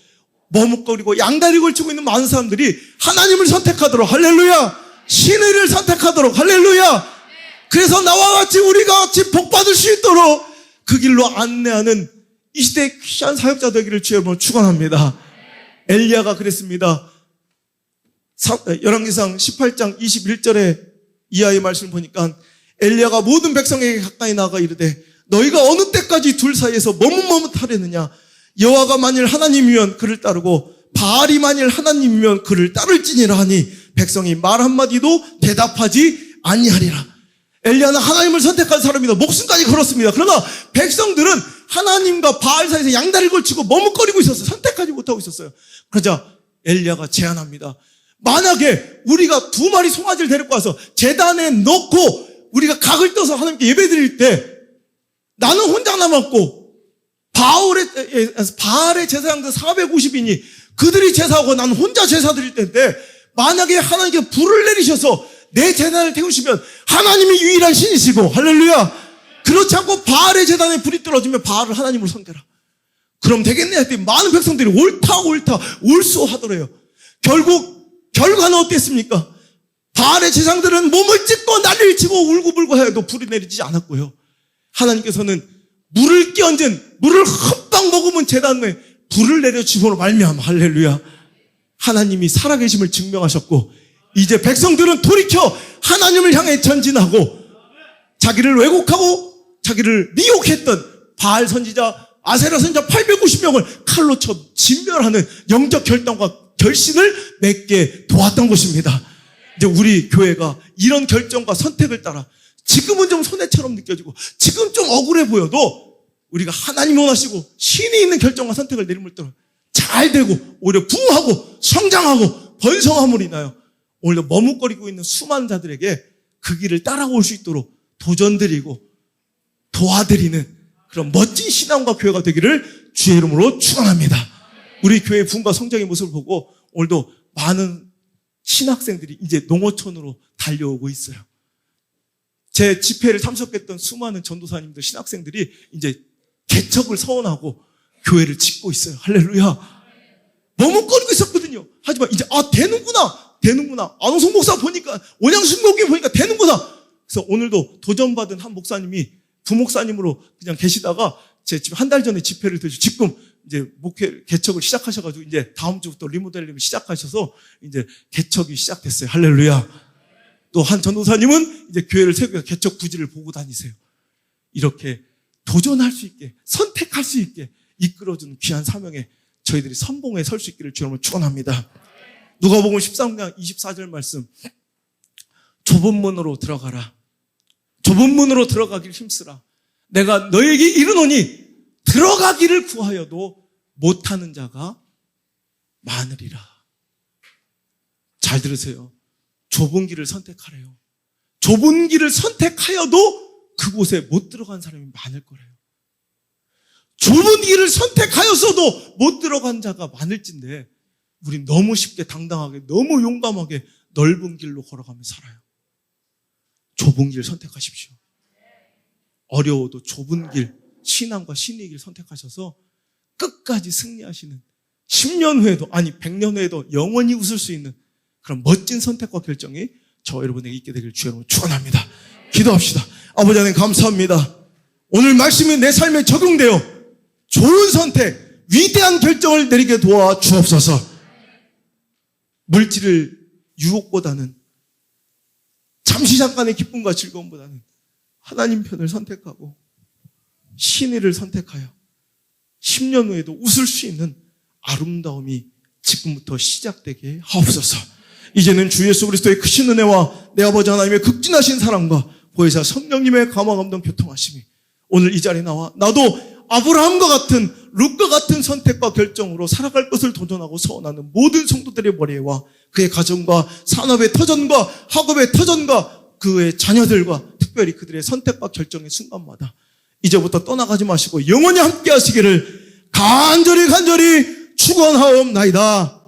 머뭇거리고 양다리 걸치고 있는 많은 사람들이 하나님을 선택하도록, 할렐루야, 신의를 선택하도록, 할렐루야, 그래서 나와 같이 우리가 같이 복받을 수 있도록 그 길로 안내하는 이 시대의 귀한 사역자 되기를 주의 이름으로 축원합니다. 엘리야가 그랬습니다. 열왕기상 18장 21절에 이하의 말씀을 보니까 엘리야가 모든 백성에게 가까이 나아가 이르되 너희가 어느 때까지 둘 사이에서 머뭇머뭇하려느냐, 여호와가 만일 하나님이면 그를 따르고 바알이 만일 하나님이면 그를 따를지니라 하니 백성이 말 한마디도 대답하지 아니하리라. 엘리야는 하나님을 선택한 사람이다. 목숨까지 걸었습니다. 그러나 백성들은 하나님과 바알 사이에서 양다리를 걸치고 머뭇거리고 있었어요. 선택하지 못하고 있었어요. 그러자 엘리야가 제안합니다. 만약에 우리가 2마리 송아지를 데리고 와서 제단에 넣고 우리가 각을 떠서 하나님께 예배드릴 때 나는 혼자 남았고 바알의 제사장들 450인이 그들이 제사하고 나는 혼자 제사 드릴 텐데, 만약에 하나님께 불을 내리셔서 내 제단을 태우시면 하나님이 유일한 신이시고, 할렐루야, 그렇지 않고 바알의 제단에 불이 떨어지면 바알을 하나님으로 섬겨라. 그럼 되겠네 했더니 많은 백성들이 옳다 옳소하더래요. 결국 결과는 어땠습니까? 바알의 제사장들은 몸을 찢고 난리를 치고 울고불고 해도 불이 내리지 않았고요, 하나님께서는 물을 끼얹은, 물을 흠뻑 머금은 제단에 불을 내려주므로 말미암아, 할렐루야, 하나님이 살아계심을 증명하셨고, 이제 백성들은 돌이켜 하나님을 향해 전진하고 자기를 왜곡하고 자기를 미혹했던 바알 선지자, 아세라 선지자 850명을 칼로 쳐 진멸하는 영적 결단과 결신을 맺게 도왔던 것입니다. 이제 우리 교회가 이런 결정과 선택을 따라 지금은 좀 손해처럼 느껴지고 지금 좀 억울해 보여도 우리가 하나님 원하시고 신이 있는 결정과 선택을 내림을 따라 잘 되고 오히려 부흥하고 성장하고 번성함으로 인하여 오히려 머뭇거리고 있는 수많은 자들에게 그 길을 따라올 수 있도록 도전드리고 도와드리는 그런 멋진 신앙과 교회가 되기를 주의 이름으로 축원합니다. 우리 교회의 부흥과 성장의 모습을 보고 오늘도 많은 신학생들이 이제 농어촌으로 달려오고 있어요. 제 집회를 참석했던 수많은 전도사님들, 신학생들이 이제 개척을 서원하고 교회를 짓고 있어요. 할렐루야. 머뭇거리고 있었거든요. 하지만 이제 되는구나. 안홍성 목사 보니까, 온양순교회 보니까 되는구나. 그래서 오늘도 도전받은 한 목사님이 부목사님으로 그냥 계시다가 제 집 한 달 전에 집회를 드리고 지금 이제 목회 개척을 시작하셔가지고 이제 다음 주부터 리모델링을 시작하셔서 이제 개척이 시작됐어요. 할렐루야. 또 한 전도사님은 이제 교회를 세우고 개척 부지를 보고 다니세요. 이렇게 도전할 수 있게, 선택할 수 있게 이끌어주는 귀한 사명에 저희들이 선봉에 설 수 있기를 주님을 축원합니다. 누가복음 13장 24절 말씀. 좁은 문으로 들어가라. 좁은 문으로 들어가길 힘쓰라. 내가 너에게 이르노니 들어가기를 구하여도 못하는 자가 많으리라. 잘 들으세요. 좁은 길을 선택하래요. 좁은 길을 선택하여도 그곳에 못 들어간 사람이 많을 거래요. 좁은 길을 선택하였어도 못 들어간 자가 많을진데 우리 너무 쉽게 당당하게 너무 용감하게 넓은 길로 걸어가며 살아요. 좁은 길 선택하십시오. 어려워도 좁은 길, 신앙과 신의 길 선택하셔서 끝까지 승리하시는 10년 후에도 아니 100년 후에도 영원히 웃을 수 있는 그런 멋진 선택과 결정이 저 여러분에게 있게 되길 주 여러분 축원합니다. 기도합시다. 아버지 하나님 감사합니다. 오늘 말씀이 내 삶에 적용되어 좋은 선택, 위대한 결정을 내리게 도와 주옵소서. 물질을 유혹보다는 잠시 잠깐의 기쁨과 즐거움보다는 하나님 편을 선택하고 신의를 선택하여 10년 후에도 웃을 수 있는 아름다움이 지금부터 시작되게 하옵소서. 이제는 주 예수 그리스도의 크신 은혜와 내 아버지 하나님의 극진하신 사랑과 보혜사 성령님의 감화 감동 교통하심이 오늘 이 자리에 나와 나도 아브라함과 같은 룻과 같은 선택과 결정으로 살아갈 것을 도전하고 서원하는 모든 성도들의 머리에와 그의 가정과 산업의 터전과 학업의 터전과 그의 자녀들과 특별히 그들의 선택과 결정의 순간마다 이제부터 떠나가지 마시고 영원히 함께 하시기를 간절히 축원하옵나이다.